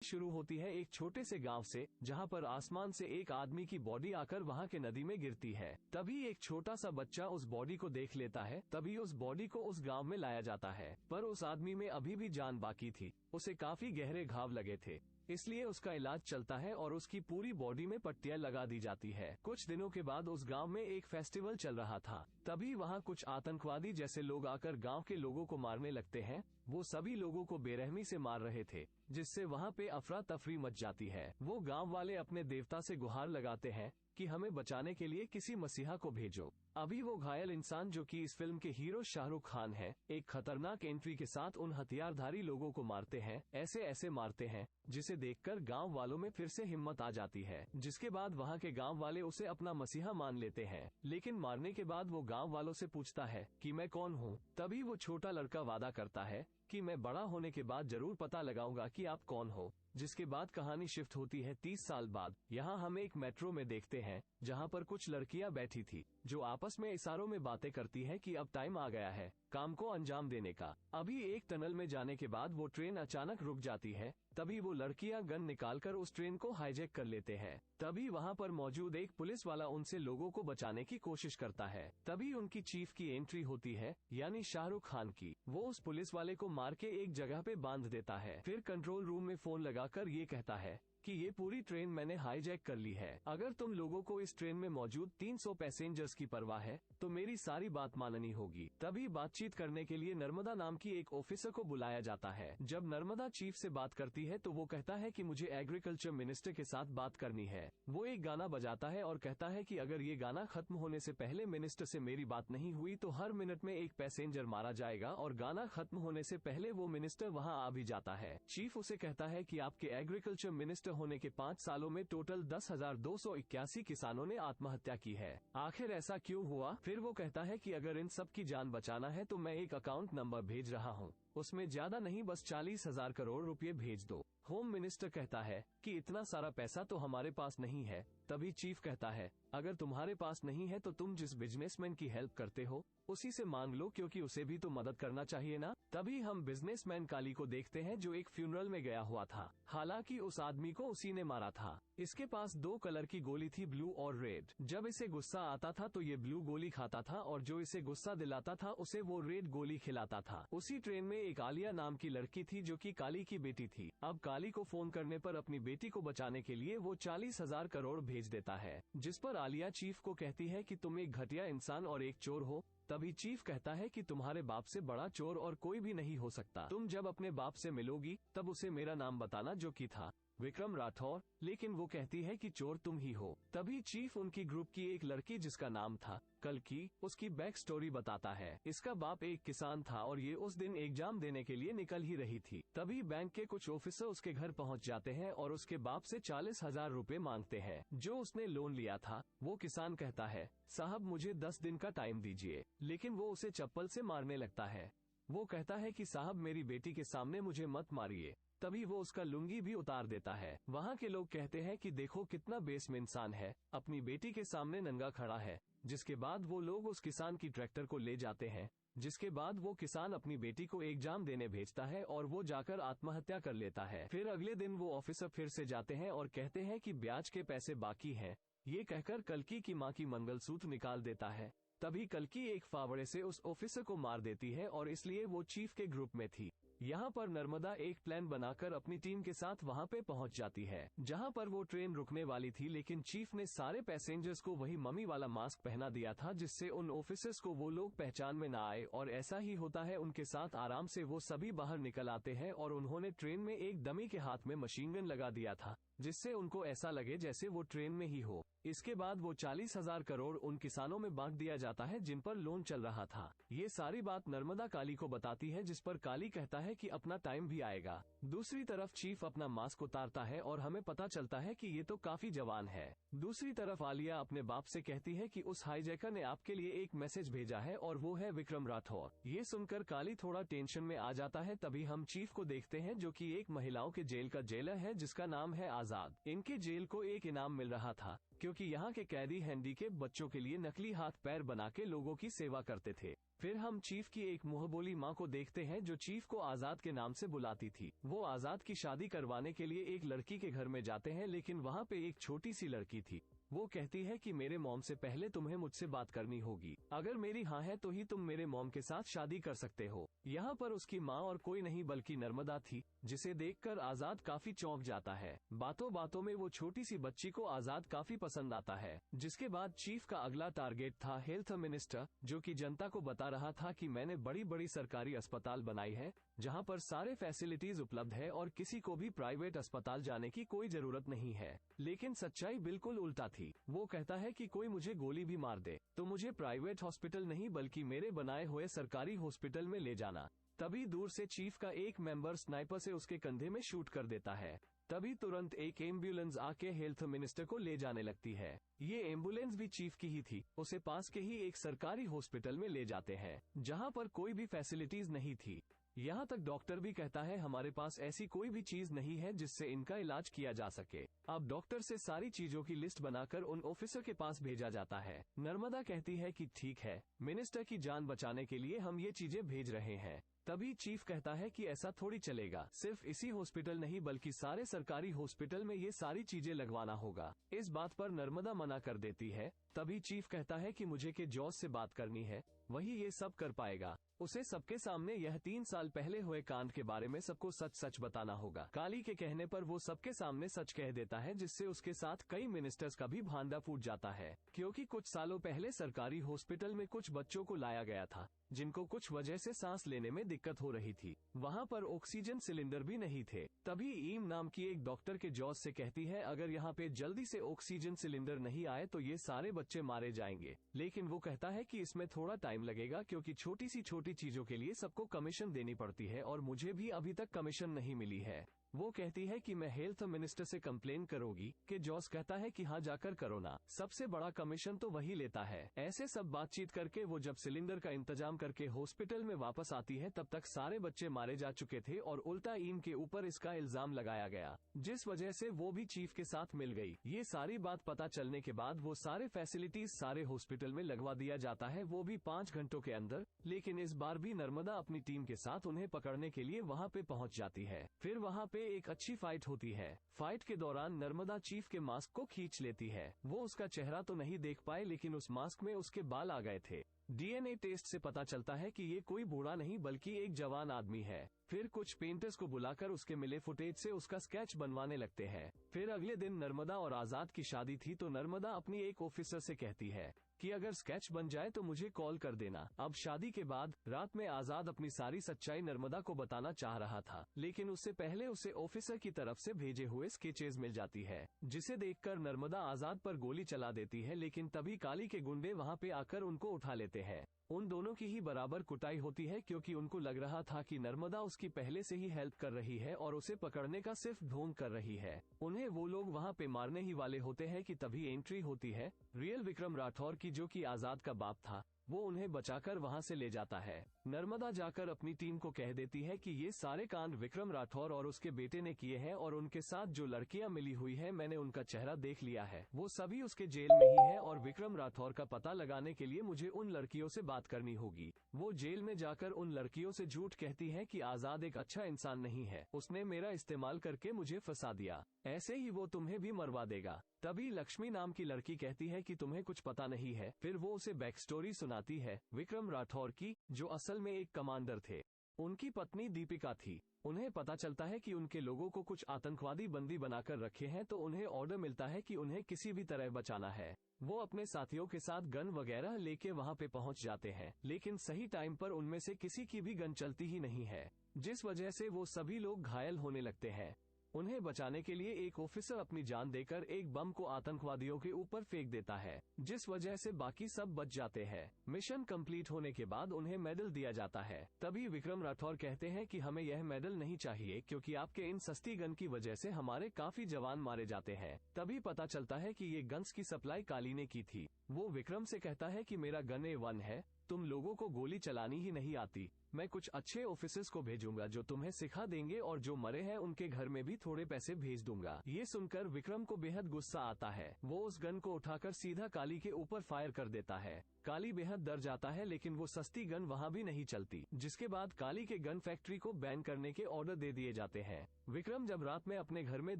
शुरू होती है एक छोटे से गांव से, जहां पर आसमान से एक आदमी की बॉडी आकर वहां के नदी में गिरती है। तभी एक छोटा सा बच्चा उस बॉडी को देख लेता है। तभी उस बॉडी को उस गांव में लाया जाता है, पर उस आदमी में अभी भी जान बाकी थी। उसे काफी गहरे घाव लगे थे, इसलिए उसका इलाज चलता है और उसकी पूरी बॉडी में पट्टियां लगा दी जाती है। कुछ दिनों के बाद उस गांव में एक फेस्टिवल चल रहा था। तभी वहां कुछ आतंकवादी जैसे लोग आकर गांव के लोगों को मारने लगते हैं। वो सभी लोगों को बेरहमी से मार रहे थे, जिससे वहां पे अफरा तफरी मच जाती है। वो गांव वाले अपने देवता से गुहार लगाते हैं कि हमें बचाने के लिए किसी मसीहा को भेजो। अभी वो घायल इंसान, जो कि इस फिल्म के हीरो शाहरुख खान हैं, एक खतरनाक एंट्री के साथ उन हथियारधारी लोगों को मारते हैं। ऐसे मारते हैं जिसे देखकर गांव वालों में फिर से हिम्मत आ जाती है, जिसके बाद वहां के गांव वाले उसे अपना मसीहा मान लेते हैं। लेकिन मारने के बाद वो गांव वालों से पूछता है कि मैं कौन हूँ। तभी वो छोटा लड़का वादा करता है कि मैं बड़ा होने के बाद जरूर पता लगाऊंगा कि आप कौन हो। जिसके बाद कहानी शिफ्ट होती है 30 साल बाद। यहाँ हम एक मेट्रो में देखते हैं, जहाँ पर कुछ लड़कियां बैठी थी, जो आपस में इशारों में बातें करती है कि अब टाइम आ गया है काम को अंजाम देने का। अभी एक टनल में जाने के बाद वो ट्रेन अचानक रुक जाती है। तभी वो लड़कियां गन निकालकर उस ट्रेन को हाईजैक कर लेते हैं। तभी वहाँ पर मौजूद एक पुलिस वाला उनसे लोगों को बचाने की कोशिश करता है। तभी उनकी चीफ की एंट्री होती है, यानी शाहरुख खान की। वो उस पुलिस वाले को मार के एक जगह पे बांध देता है। फिर कंट्रोल रूम में फोन लगाकर ये कहता है कि ये पूरी ट्रेन मैंने हाईजैक कर ली है। अगर तुम लोगों को इस ट्रेन में मौजूद 300 पैसेंजर्स की परवाह है तो मेरी सारी बात माननी होगी। तभी बातचीत करने के लिए नर्मदा नाम की एक ऑफिसर को बुलाया जाता है। जब नर्मदा चीफ से बात करती है तो वो कहता है कि मुझे एग्रीकल्चर मिनिस्टर के साथ बात करनी है। वो एक गाना बजाता है और कहता है कि अगर ये गाना खत्म होने से पहले मिनिस्टर से मेरी बात नहीं हुई तो हर मिनट में एक पैसेंजर मारा जाएगा। और गाना खत्म होने से पहले वो मिनिस्टर वहाँ आ भी जाता है। चीफ उसे कहता है कि आपके एग्रीकल्चर मिनिस्टर होने के 5 सालों में टोटल 10,281 किसानों ने आत्महत्या की है। आखिर ऐसा क्यों हुआ? फिर वो कहता है कि अगर इन सब की जान बचाना है तो मैं एक अकाउंट नंबर भेज रहा हूँ, उसमें ज्यादा नहीं बस 40,000 करोड़ रुपए भेज दो। होम मिनिस्टर कहता है कि इतना सारा पैसा तो हमारे पास नहीं है। तभी चीफ कहता है अगर तुम्हारे पास नहीं है तो तुम जिस बिजनेसमैन की हेल्प करते हो उसी से मांग लो, क्योंकि उसे भी तो मदद करना चाहिए ना। तभी हम बिजनेसमैन काली को देखते हैं, जो एक फ्यूनरल में गया हुआ था। हालांकि उस आदमी को उसी ने मारा था। इसके पास 2 कलर की गोली थी, ब्लू और रेड। जब इसे गुस्सा आता था तो ये ब्लू गोली खाता था और जो इसे गुस्सा दिलाता था उसे वो रेड गोली खिलाता था। उसी ट्रेन में एक आलिया नाम की लड़की थी, जो कि काली की बेटी थी। अब काली को फोन करने पर अपनी बेटी को बचाने के लिए वो 40,000 करोड़ भेज देता है, जिस पर आलिया चीफ को कहती है कि तुम एक घटिया इंसान और एक चोर हो। तभी चीफ कहता है कि तुम्हारे बाप से बड़ा चोर और कोई भी नहीं हो सकता। तुम जब अपने बाप से मिलोगी तब उसे मेरा नाम बताना, जो कि था विक्रम राठौर। लेकिन वो कहती है कि चोर तुम ही हो। तभी चीफ उनकी ग्रुप की एक लड़की, जिसका नाम था कल्कि, उसकी बैक स्टोरी बताता है। इसका बाप एक किसान था और ये उस दिन एग्जाम देने के लिए निकल ही रही थी। तभी बैंक के कुछ ऑफिसर उसके घर पहुंच जाते हैं और उसके बाप से 40,000 रुपए मांगते हैं, जो उसने लोन लिया था। वो किसान कहता है साहब मुझे 10 दिन का टाइम दीजिए, लेकिन वो उसे चप्पल से मारने लगता है। वो कहता है कि साहब मेरी बेटी के सामने मुझे मत मारिए। तभी वो उसका लुंगी भी उतार देता है। वहाँ के लोग कहते हैं कि देखो कितना बेशर्म इंसान है, अपनी बेटी के सामने नंगा खड़ा है। जिसके बाद वो लोग उस किसान की ट्रैक्टर को ले जाते हैं, जिसके बाद वो किसान अपनी बेटी को एग्जाम देने भेजता है और वो जाकर आत्महत्या कर लेता है। फिर अगले दिन वो ऑफिसर फिर से जाते हैं और कहते हैं कि ब्याज के पैसे बाकी हैं। ये कहकर कल्कि की माँ की मंगलसूत्र निकाल देता है। तभी कल्कि एक फावड़े से उस ऑफिसर को मार देती है और इसलिए वो चीफ के ग्रुप में थी। यहाँ पर नर्मदा एक प्लान बनाकर अपनी टीम के साथ वहाँ पे पहुँच जाती है, जहाँ पर वो ट्रेन रुकने वाली थी। लेकिन चीफ ने सारे पैसेंजर्स को वही मम्मी वाला मास्क पहना दिया था, जिससे उन ऑफिसर्स को वो लोग पहचान में न आए। और ऐसा ही होता है उनके साथ। आराम से वो सभी बाहर निकल आते हैं और उन्होंने ट्रेन में एक डमी के हाथ में मशीन गन लगा दिया था, जिससे उनको ऐसा लगे जैसे वो ट्रेन में ही हो। इसके बाद वो 40,000 करोड़ उन किसानों में बांट दिया जाता है जिन पर लोन चल रहा था। ये सारी बात नर्मदा काली को बताती है, जिस पर काली कहता है कि अपना टाइम भी आएगा। दूसरी तरफ चीफ अपना मास्क उतारता है और हमें पता चलता है कि ये तो काफी जवान है। दूसरी तरफ आलिया अपने बाप से कहती है कि उस हाईजैकर ने आपके लिए एक मैसेज भेजा है और वो है विक्रम राठौर। ये सुनकर काली थोड़ा टेंशन में आ जाता है। तभी हम चीफ को देखते हैं, जो कि एक महिलाओं के जेल का जेलर है, जिसका नाम है आजाद। इनके जेल को एक इनाम मिल रहा था, क्योंकि यहाँ के कैदी हैंडीकेप बच्चों के लिए नकली हाथ पैर बना के लोगों की सेवा करते थे। फिर हम चीफ की एक मुंहबोली माँ को देखते हैं जो चीफ को आजाद के नाम से बुलाती थी। वो आजाद की शादी करवाने के लिए एक लड़की के घर में जाते हैं, लेकिन वहाँ पे एक छोटी सी लड़की थी। वो कहती है कि मेरे मॉम से पहले तुम्हें मुझसे बात करनी होगी। अगर मेरी हाँ है तो ही तुम मेरे मॉम के साथ शादी कर सकते हो। यहाँ पर उसकी माँ और कोई नहीं बल्कि नर्मदा थी, जिसे देखकर आजाद काफी चौंक जाता है। बातों बातों में वो छोटी सी बच्ची को आजाद काफी पसंद आता है। जिसके बाद चीफ का अगला टारगेट था हेल्थ मिनिस्टर, जो कि जनता को बता रहा था कि मैंने बड़ी बड़ी सरकारी अस्पताल बनाई है, जहाँ पर सारे फैसिलिटीज उपलब्ध है और किसी को भी प्राइवेट अस्पताल जाने की कोई जरूरत नहीं है। लेकिन सच्चाई बिल्कुल उल्टा थी। वो कहता है कि कोई मुझे गोली भी मार दे तो मुझे प्राइवेट हॉस्पिटल नहीं बल्कि मेरे बनाए हुए सरकारी हॉस्पिटल में ले जाना। तभी दूर से चीफ का एक मेंबर स्नाइपर से उसके कंधे में शूट कर देता है। तभी तुरंत एक एम्बुलेंस आके हेल्थ मिनिस्टर को ले जाने लगती है। ये एम्बुलेंस भी चीफ की ही थी। उसे पास के ही एक सरकारी हॉस्पिटल में ले जाते हैं, जहाँ पर कोई भी फैसिलिटीज नहीं थी। यहाँ तक डॉक्टर भी कहता है हमारे पास ऐसी कोई भी चीज नहीं है जिससे इनका इलाज किया जा सके। अब डॉक्टर से सारी चीजों की लिस्ट बनाकर उन ऑफिसर के पास भेजा जाता है। नर्मदा कहती है कि ठीक है, मिनिस्टर की जान बचाने के लिए हम ये चीजें भेज रहे हैं। तभी चीफ कहता है कि ऐसा थोड़ी चलेगा, सिर्फ इसी हॉस्पिटल नहीं बल्कि सारे सरकारी हॉस्पिटल में ये सारी चीजें लगवाना होगा। इस बात पर नर्मदा मना कर देती है। तभी चीफ कहता है कि मुझे के जॉज से बात करनी है, वही ये सब कर पाएगा। उसे सबके सामने यह 3 साल पहले हुए कांड के बारे में सबको सच सच बताना होगा। काली के कहने पर वो सबके सामने सच कह देता है, जिससे उसके साथ कई मिनिस्टर्स का भी भांडा फूट जाता है। क्योंकि कुछ सालों पहले सरकारी हॉस्पिटल में कुछ बच्चों को लाया गया था जिनको कुछ वजह से सांस लेने में दिक्कत हो रही थी। वहाँ पर ऑक्सीजन सिलेंडर भी नहीं थे। तभी ईम नाम की एक डॉक्टर के जॉज से कहती है अगर यहाँ पे जल्दी से ऑक्सीजन सिलेंडर नहीं आए तो ये सारे बच्चे मारे जाएंगे। लेकिन वो कहता है कि इसमें थोड़ा टाइम लगेगा क्योंकि छोटी सी छोटी चीजों के लिए सबको कमीशन देनी पड़ती है और मुझे भी अभी तक कमीशन नहीं मिली है। वो कहती है कि मैं हेल्थ मिनिस्टर से कंप्लेन करोगी, कि जॉस कहता है कि हाँ जाकर करो ना, सबसे बड़ा कमीशन तो वही लेता है। ऐसे सब बातचीत करके वो जब सिलेंडर का इंतजाम करके हॉस्पिटल में वापस आती है तब तक सारे बच्चे मारे जा चुके थे और उल्टा ईम के ऊपर इसका इल्जाम लगाया गया, जिस वजह से वो भी चीफ के साथ मिल गई। ये सारी बात पता चलने के बाद वो सारे फैसिलिटीज सारे हॉस्पिटल में लगवा दिया जाता है, वो भी 5 घंटों के अंदर। लेकिन इस बार भी नर्मदा अपनी टीम के साथ उन्हें पकड़ने के लिए वहाँ पे पहुँच जाती है। फिर वहाँ पे एक अच्छी फाइट होती है। फाइट के दौरान नर्मदा चीफ के मास्क को खींच लेती है। वो उसका चेहरा तो नहीं देख पाए लेकिन उस मास्क में उसके बाल आ गए थे। डीएनए टेस्ट से पता चलता है कि ये कोई बूढ़ा नहीं बल्कि एक जवान आदमी है। फिर कुछ पेंटर्स को बुलाकर उसके मिले फुटेज से उसका स्केच बनवाने लगते हैं। फिर अगले दिन नर्मदा और आजाद की शादी थी तो नर्मदा अपनी एक ऑफिसर से कहती है कि अगर स्केच बन जाए तो मुझे कॉल कर देना। अब शादी के बाद रात में आजाद अपनी सारी सच्चाई नर्मदा को बताना चाह रहा था, लेकिन उससे पहले उसे ऑफिसर की तरफ से भेजे हुए स्केचेस मिल जाती है, जिसे देखकर नर्मदा आजाद पर गोली चला देती है। लेकिन तभी काली के गुंडे वहाँ पे आकर उनको उठा लेते हैं। उन दोनों की ही बराबर कुटाई होती है क्योंकि उनको लग रहा था कि नर्मदा उसकी पहले से ही हेल्प कर रही है और उसे पकड़ने का सिर्फ ढोंग कर रही है। उन्हें वो लोग वहाँ पे मारने ही वाले होते हैं कि तभी एंट्री होती है रियल विक्रम राठौर की, जो कि आजाद का बाप था। वो उन्हें बचाकर वहाँ से ले जाता है। नर्मदा जाकर अपनी टीम को कह देती है कि ये सारे कांड विक्रम राठौर और उसके बेटे ने किए हैं और उनके साथ जो लड़कियां मिली हुई है मैंने उनका चेहरा देख लिया है, वो सभी उसके जेल में ही है और विक्रम राठौर का पता लगाने के लिए मुझे उन लड़कियों से बात करनी होगी। वो जेल में जाकर उन लड़कियों से झूठ कहती है कि आजाद एक अच्छा इंसान नहीं है, उसने मेरा इस्तेमाल करके मुझे फंसा दिया, ऐसे ही वो तुम्हें भी मरवा देगा। तभी लक्ष्मी नाम की लड़की कहती है कि तुम्हें कुछ पता नहीं है। फिर वो उसे बैक स्टोरी सुनाती है विक्रम राठौर की, जो असल में एक कमांडर थे। उनकी पत्नी दीपिका थी। उन्हें पता चलता है कि उनके लोगों को कुछ आतंकवादी बंदी बनाकर रखे हैं, तो उन्हें ऑर्डर मिलता है कि उन्हें किसी भी तरह बचाना है। वो अपने साथियों के साथ गन वगैरह लेके वहाँ पे पहुँच जाते हैं, लेकिन सही टाइम पर उनमें से किसी की भी गन चलती ही नहीं है, जिस वजह से वो सभी लोग घायल होने लगते हैं। उन्हें बचाने के लिए एक ऑफिसर अपनी जान देकर एक बम को आतंकवादियों के ऊपर फेंक देता है, जिस वजह से बाकी सब बच जाते हैं। मिशन कंप्लीट होने के बाद उन्हें मेडल दिया जाता है। तभी विक्रम राठौर कहते हैं कि हमें यह मेडल नहीं चाहिए क्योंकि आपके इन सस्ती गन की वजह से हमारे काफी जवान मारे जाते हैं। तभी पता चलता है कि ये गन्स की सप्लाई काली ने की थी। वो विक्रम से कहता है कि मेरा गन A1 है, तुम लोगों को गोली चलानी ही नहीं आती। मैं कुछ अच्छे ऑफिसर्स को भेजूंगा जो तुम्हें सिखा देंगे और जो मरे हैं उनके घर में भी थोड़े पैसे भेज दूंगा। ये सुनकर विक्रम को बेहद गुस्सा आता है। वो उस गन को उठाकर सीधा काली के ऊपर फायर कर देता है। काली बेहद डर जाता है, लेकिन वो सस्ती गन वहाँ भी नहीं चलती, जिसके बाद काली के गन फैक्ट्री को बैन करने के ऑर्डर दे दिए जाते हैं। विक्रम जब रात में अपने घर में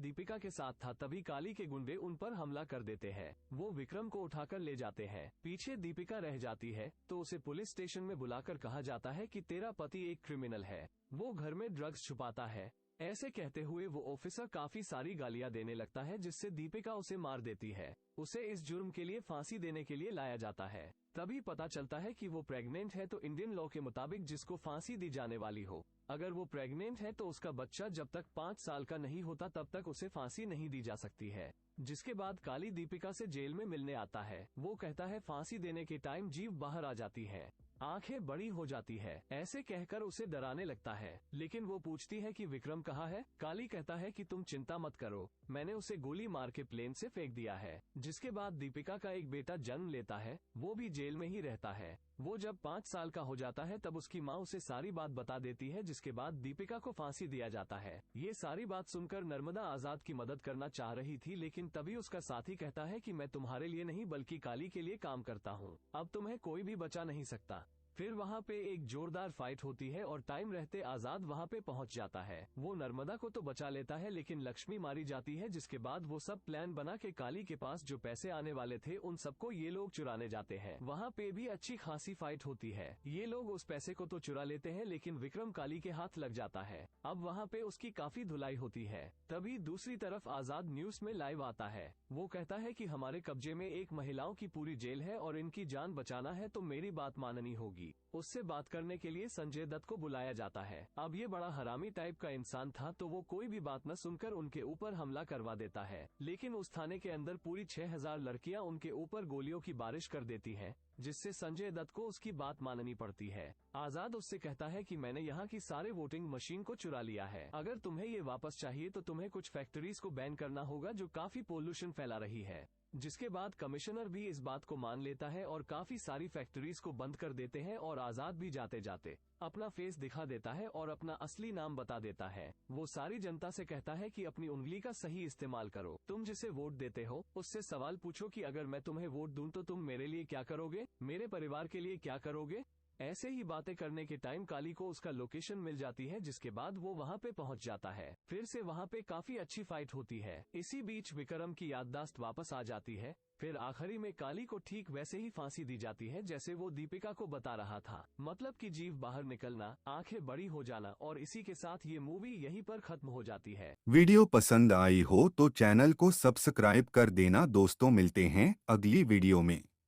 दीपिका के साथ था, तभी काली के गुंडे उन पर हमला कर देते हैं। वो विक्रम को उठाकर ले जाते हैं। पीछे दीपिका रह जाती है तो उसे पुलिस स्टेशन में बुलाकर कहा जाता है कि तेरा पति एक क्रिमिनल है, वो घर में ड्रग्स छुपाता है। ऐसे कहते हुए वो ऑफिसर काफी सारी गालियां देने लगता है, जिससे दीपिका उसे मार देती है। उसे इस जुर्म के लिए फांसी देने के लिए लाया जाता है। तभी पता चलता है कि वो प्रेग्नेंट है, तो इंडियन लॉ के मुताबिक जिसको फांसी दी जाने वाली हो, अगर वो प्रेग्नेंट है तो उसका बच्चा जब तक 5 साल का नहीं होता तब तक उसे फांसी नहीं दी जा सकती है। जिसके बाद काली दीपिका से जेल में मिलने आता है। वो कहता है फांसी देने के टाइम जीभ बाहर आ जाती है, आंखें बड़ी हो जाती है। ऐसे कहकर उसे डराने लगता है, लेकिन वो पूछती है कि विक्रम कहाँ है। काली कहता है कि तुम चिंता मत करो, मैंने उसे गोली मार के प्लेन से फेंक दिया है। जिसके बाद दीपिका का एक बेटा जन्म लेता है, वो भी जेल में ही रहता है। वो जब 5 साल का हो जाता है तब उसकी माँ उसे सारी बात बता देती है, जिसके बाद दीपिका को फांसी दिया जाता है। ये सारी बात सुनकर नर्मदा आजाद की मदद करना चाह रही थी, लेकिन तभी उसका साथी कहता है कि मैं तुम्हारे लिए नहीं बल्कि काली के लिए काम करता हूँ, अब तुम्हें कोई भी बचा नहीं सकता। फिर वहाँ पे एक जोरदार फाइट होती है और टाइम रहते आजाद वहाँ पे पहुँच जाता है। वो नर्मदा को तो बचा लेता है, लेकिन लक्ष्मी मारी जाती है। जिसके बाद वो सब प्लान बना के काली के पास जो पैसे आने वाले थे उन सबको ये लोग चुराने जाते हैं। वहाँ पे भी अच्छी खासी फाइट होती है। ये लोग उस पैसे को तो चुरा लेते हैं, लेकिन विक्रम काली के हाथ लग जाता है। अब वहाँ पे उसकी काफी धुलाई होती है। तभी दूसरी तरफ आजाद न्यूज में लाइव आता है। वो कहता है कि हमारे कब्जे में एक महिलाओं की पूरी जेल है और इनकी जान बचाना है तो मेरी बात माननी होगी। उससे बात करने के लिए संजय दत्त को बुलाया जाता है। अब ये बड़ा हरामी टाइप का इंसान था, तो वो कोई भी बात न सुनकर उनके ऊपर हमला करवा देता है। लेकिन उस थाने के अंदर पूरी 6000 लड़कियां उनके ऊपर गोलियों की बारिश कर देती हैं, जिससे संजय दत्त को उसकी बात माननी पड़ती है। आजाद उससे कहता है कि मैंने यहाँ की सारे वोटिंग मशीन को चुरा लिया है, अगर तुम्हें ये वापस चाहिए तो तुम्हें कुछ फैक्ट्रीज को बैन करना होगा जो काफी पोल्यूशन फैला रही है। जिसके बाद कमिश्नर भी इस बात को मान लेता है और काफी सारी फैक्ट्रीज को बंद कर देते हैं और आजाद भी जाते जाते अपना फेस दिखा देता है और अपना असली नाम बता देता है। वो सारी जनता से कहता है कि अपनी उंगली का सही इस्तेमाल करो, तुम जिसे वोट देते हो उससे सवाल पूछो कि अगर मैं तुम्हें वोट दूं तो तुम मेरे लिए क्या करोगे, मेरे परिवार के लिए क्या करोगे। ऐसे ही बातें करने के टाइम काली को उसका लोकेशन मिल जाती है, जिसके बाद वो वहाँ पे पहुँच जाता है। फिर से वहाँ पे काफी अच्छी फाइट होती है। इसी बीच विक्रम की याददाश्त वापस आ जाती है। फिर आखिरी में काली को ठीक वैसे ही फांसी दी जाती है जैसे वो दीपिका को बता रहा था, मतलब कि जीभ बाहर निकलना, आंखें बड़ी हो जाना। और इसी के साथ ये मूवी यहीं पर खत्म हो जाती है। वीडियो पसंद आई हो तो चैनल को सब्सक्राइब कर देना दोस्तों। मिलते हैं अगली वीडियो में।